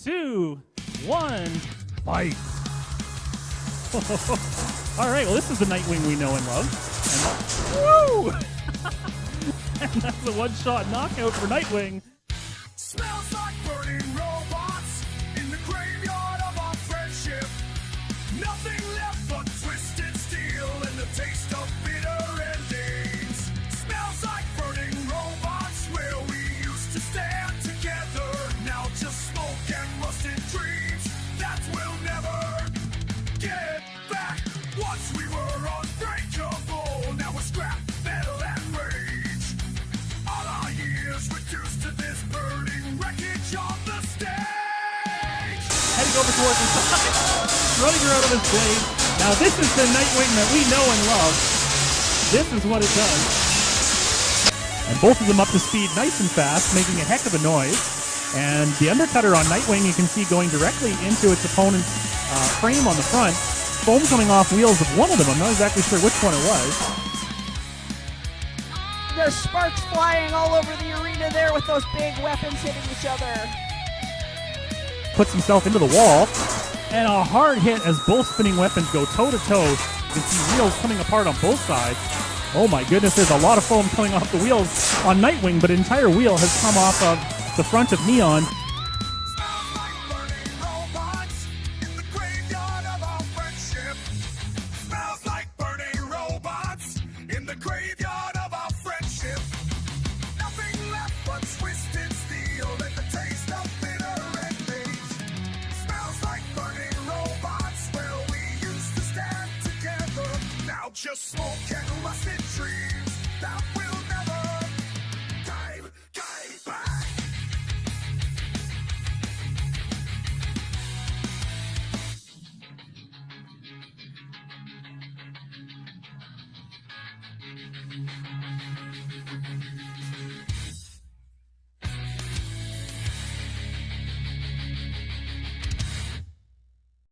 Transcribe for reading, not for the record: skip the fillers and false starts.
2, 1, fight. All right, well, this is the Nightwing we know and love. And and that's a one-shot knockout for Nightwing. Smells like burning robots in the graveyard of our friendship. Nothing left but twisted steel and the taste of bitter endings. Smells like burning robots where we used to stand together. Now just smoke and rusted dreams that will never get back. Once we were unbreakable, now we're scrap metal and rage. All our years reduced to this burning wreckage on the stage. Heading over towards the side, running her out of his blade. Now this is the Nightwing that we know and love. This is what it does. And both of them up to speed nice and fast, making a heck of a noise. And the Undercutter on Nightwing you can see going directly into its opponent's frame on the front. Foam coming off wheels of one of them. I'm not exactly sure which one it was. There's sparks flying all over the arena there with those big weapons hitting each other. Puts himself into the wall. And a hard hit as both spinning weapons go toe-to-toe. You can see wheels coming apart on both sides. Oh my goodness, there's a lot of foam coming off the wheels on Nightwing, but an entire wheel has come off of the front of Neon. Smells like burning robots in the graveyard of our friendship. Smells like burning robots in the graveyard of our friendship. Nothing left but twisted steel and the taste of bitter endings. Smells like burning robots where we used to stand together. Now just smoke and rusted dreams that will never die back.